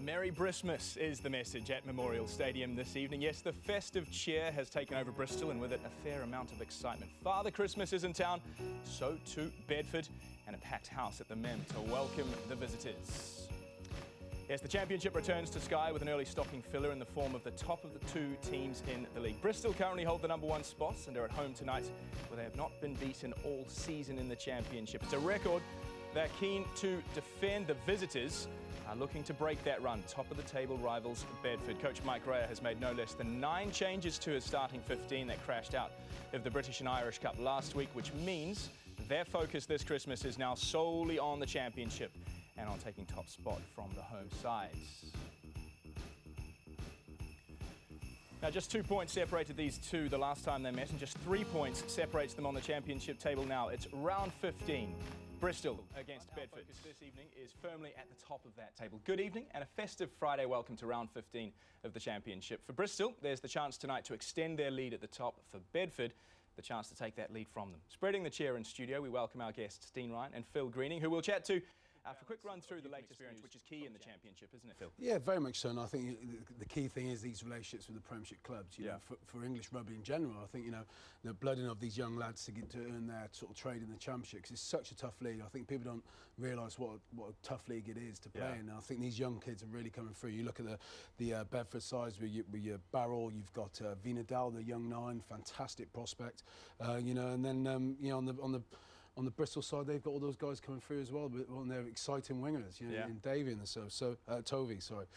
Merry Christmas is the message at Memorial Stadium this evening. Yes, the festive cheer has taken over Bristol, and with it a fair amount of excitement. Father Christmas is in town, so too Bedford, and a packed house at the Mem to welcome the visitors. Yes, the championship returns to Sky with an early stocking filler in the form of the top of the two teams in the league. Bristol currently hold the #1 spots and are at home tonight, where they have not been beaten all season in the championship. It's a record they're keen to defend. The visitors are looking to break that run. Top of the table rivals Bedford. Coach Mike Greer has made no less than 9 changes to his starting 15 that crashed out of the British and Irish Cup last week, which means their focus this Christmas is now solely on the championship and on taking top spot from the home sides. Now, just 2 points separated these two the last time they met, and just 3 points separates them on the championship table now. It's round 15. Bristol against Bedford. Our focus this evening is firmly at the top of that table. Good evening and a festive Friday welcome to round 15 of the championship. For Bristol, there's the chance tonight to extend their lead at the top. For Bedford, the chance to take that lead from them. Spreading the cheer in studio, we welcome our guests Dean Ryan and Phil Greening, who we'll chat to for a quick run through the latest experience, which is key in the championship, isn't it, Phil? Yeah, very much so. And I think the key thing is these relationships with the Premiership clubs. You know, for English rugby in general, I think, you know, the blooding of these young lads to get to earn their sort of trade in the Championship, because it's such a tough league. I think people don't realise what a tough league it is to play in. And I think these young kids are really coming through. You look at the Bedford sides with your Darryl, you've got Vinadal, the young 9, fantastic prospect. You know, and then you know, on the Bristol side, they've got all those guys coming through as well, but they're exciting wingers, you know, in Davey and so Tovey, sorry.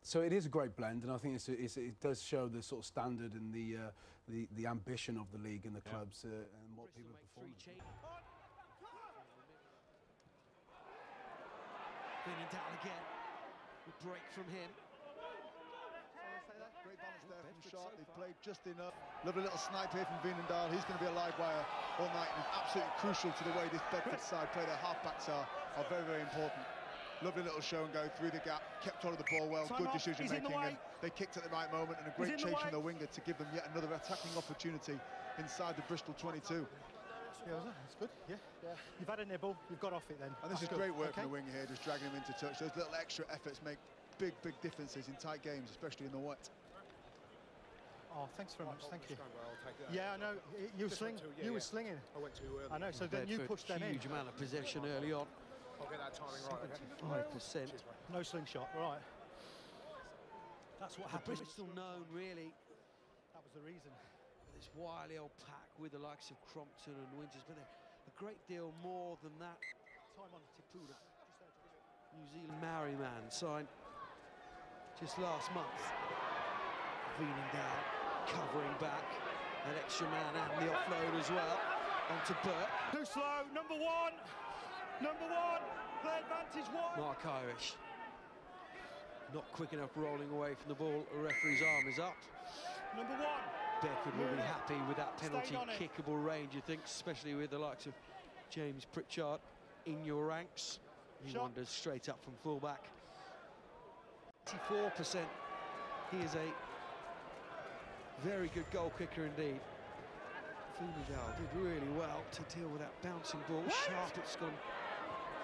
So it is a great blend, and I think it does show the sort of standard and the ambition of the league and the clubs and what people are performing. Vinadal again, a break from him. Great balance there from Sharp. They've played just enough. Lovely little snipe here from Vinadal. He's going to be a live wire all night. And absolutely crucial to the way this Bedford side play. Their halfbacks are very, very important. Lovely little show and go through the gap. Kept hold of the ball well. Good decision making. And they kicked at the right moment. And a great chase from the winger to give them yet another attacking opportunity inside the Bristol 22. Yeah, that's good. Yeah. You've had a nibble. You've got off it then. And this is great work from the winger here, just dragging him into touch. Those little extra efforts make big differences in tight games, especially in the wet. Oh, thanks very much. Thank you. Yeah, I know. You were slinging. I went too early. I know. So then you pushed them in. Huge amount of possession early on. I'll get that timing right. 75%. No slingshot. Right. That's what happened. Bristol known really. That was the reason. This wily old pack with the likes of Crompton and Winters, but a great deal more than that. Time on Tipuda. New Zealand Maori man signed just last month. Vinadal covering back, an extra man and the offload as well onto Burke. Too slow. Number one, play advantage one. Mark Irish not quick enough rolling away from the ball. The referee's arm is up. Number 1. Bedford will be happy with that penalty kickable range, you think, especially with the likes of James Pritchard in your ranks. He wanders straight up from fullback. 84%. He is a very good goal kicker indeed. Vinadal did really well to deal with that bouncing ball. Sharp, it's gone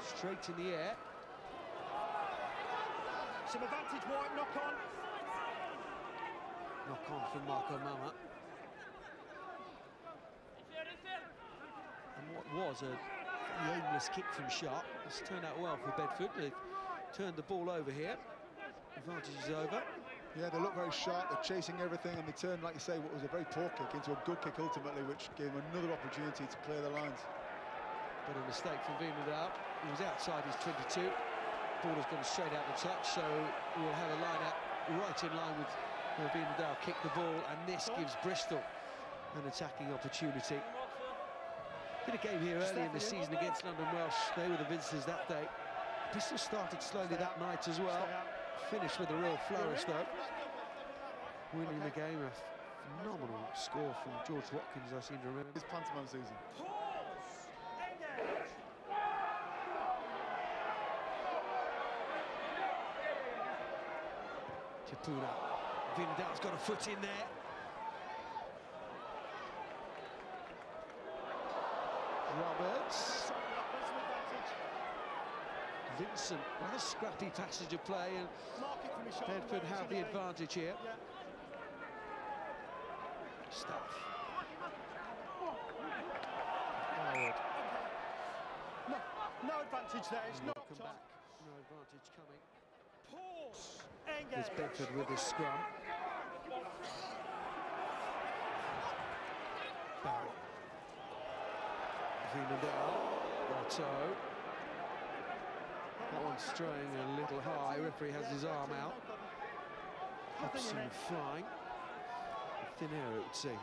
straight in the air. Some advantage white, knock on. Knock on from Marco Mama. And what was a aimless kick from Sharp has turned out well for Bedford. They've turned the ball over here. Advantage is over. Yeah, they look very sharp, they're chasing everything, and they turned, like you say, what was a very poor kick into a good kick ultimately, which gave them another opportunity to clear the lines. But a mistake from Vinadal. He was outside his 22. Ball has gone straight out the touch, so we'll have a line out right in line with where Vinadal kicked the ball, and this gives Bristol an attacking opportunity. Did a game here early in the season against London Welsh. They were the visitors that day. Bristol started slowly that night as well. Finished with a real flourish though. Winning the game, a phenomenal score from George Watkins, I seem to remember. It's pantomime season. Tipuda. Vinadal's got a foot in there. Roberts. Vincent, rather scrappy passage of play, and Bedford have the advantage here. Stuff. Forward. No advantage there, it's not. Come back, no advantage coming. Pause. There's Bedford with his scrum. Darryl. Otto. That one's straying a little high. Referee has his arm out. Hobson flying. Thin air, it would seem.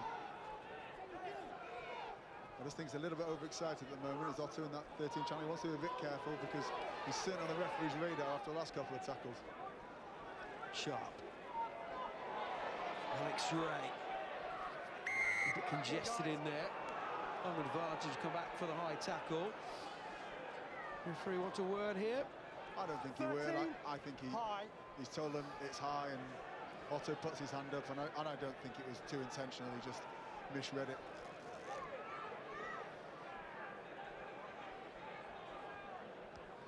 I just think he's a little bit overexcited at the moment. He's Otto in that 13 channel. He wants to be a bit careful because he's sitting on the referee's radar after the last couple of tackles. Sharp. Alex Ray. A bit congested in there. Home advantage, come back for the high tackle. Referee wants a word here. I don't think he will. I think he's told them it's high, and Otto puts his hand up, and I don't think it was too intentional. He just misread it.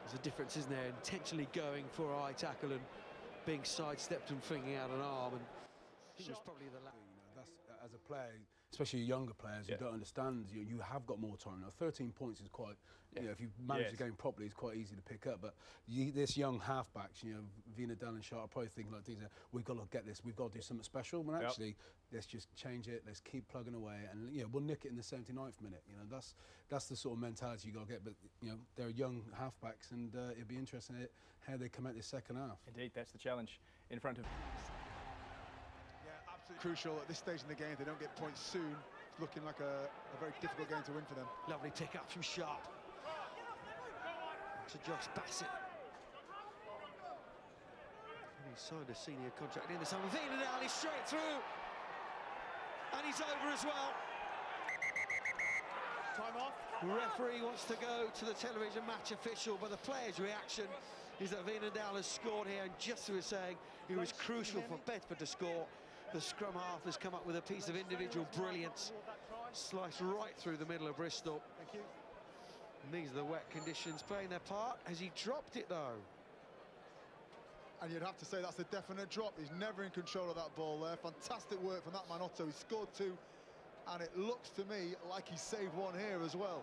There's a difference, isn't there? Intentionally going for a high tackle and being sidestepped and flinging out an arm, and it was probably the last. You know, that's as a player, especially younger players who don't understand. You have got more time now. 13 points is quite. You know, if you manage the game properly, it's quite easy to pick up. But this young halfbacks, you know, Vinadal and Sharp, probably thinking like these. We've got to get this. We've got to do something special. But actually, let's just change it. Let's keep plugging away, and we'll nick it in the 79th minute. You know, that's the sort of mentality you got to get. But you know, they're young halfbacks, and it'd be interesting how they come out this second half. Indeed, that's the challenge in front of. Crucial at this stage in the game. If they don't get points soon, it's looking like a very difficult game to win for them. Lovely pick up from Sharp to Josh Bassett. And he signed a senior contract in the summer. Vinadal is straight through, and he's over as well. Time off. The referee wants to go to the television match official, but the player's reaction is that Vinadal has scored here, and just as we're saying, it was crucial for Bedford to score. The scrum half has come up with a piece of individual brilliance, sliced right through the middle of Bristol. Thank you. And these are the wet conditions playing their part. Has he dropped it though? And you'd have to say that's a definite drop. He's never in control of that ball there. Fantastic work from that man Otto. He scored two, and it looks to me like he saved one here as well.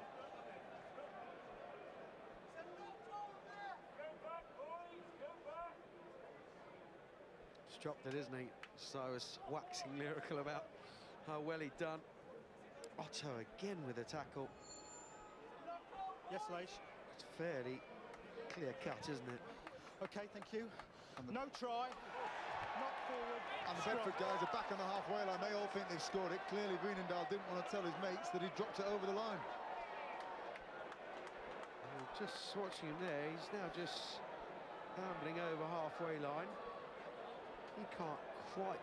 He's dropped it, isn't he? Cyrus waxing lyrical about how well he'd done. Otto again with a tackle. Yes, Leish. It's fairly clear cut, isn't it? Okay, thank you. No try. Not forward. And the Bedford guys are back on the halfway line. They all think they've scored it. Clearly, Vinadal didn't want to tell his mates that he dropped it over the line. Just watching him there, he's now just ambling over halfway line. He can't quite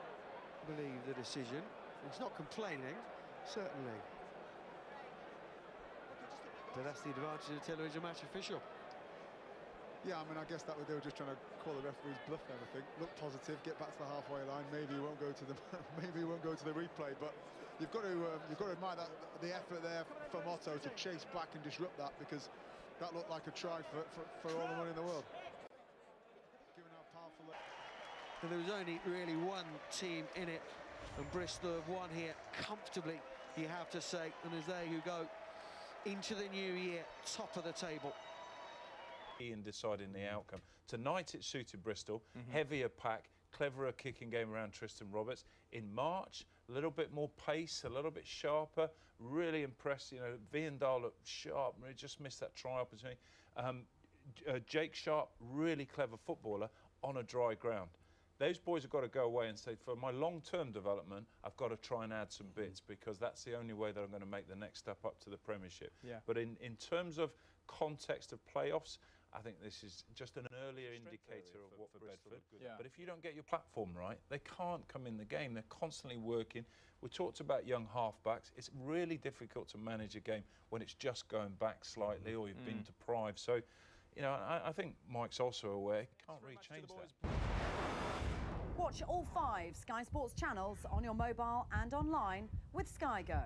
believe the decision. He's not complaining, certainly. But that's the advantage of the television match official. Yeah, I mean, I guess that they were just trying to call the referee's bluff there, I think. Look positive, get back to the halfway line. Maybe he won't go to the maybe he won't go to the replay. But you've got to admire that the effort there from Otto to chase back and disrupt that, because that looked like a try for all the money in the world. Given how powerful. And there was only really one team in it, and Bristol have won here comfortably, you have to say. And as there you go into the new year, top of the table. In deciding the outcome. Tonight it suited Bristol, heavier pack, cleverer kicking game around Tristan Roberts. In March, a little bit more pace, a little bit sharper, really impressed. You know, Vinadal looked sharp, really just missed that try opportunity. Jake Sharp, really clever footballer on a dry ground. Those boys have got to go away and say, for my long-term development, I've got to try and add some bits, because that's the only way that I'm going to make the next step up to the Premiership. But in terms of context of playoffs, I think this is just an earlier indicator of what Bristol. But if you don't get your platform right, they can't come in the game. They're constantly working. We talked about young halfbacks. It's really difficult to manage a game when it's just going back slightly or you've been deprived. So, you know, I think Mike's also aware. Can't really change that. Watch all 5 Sky Sports channels on your mobile and online with Sky Go.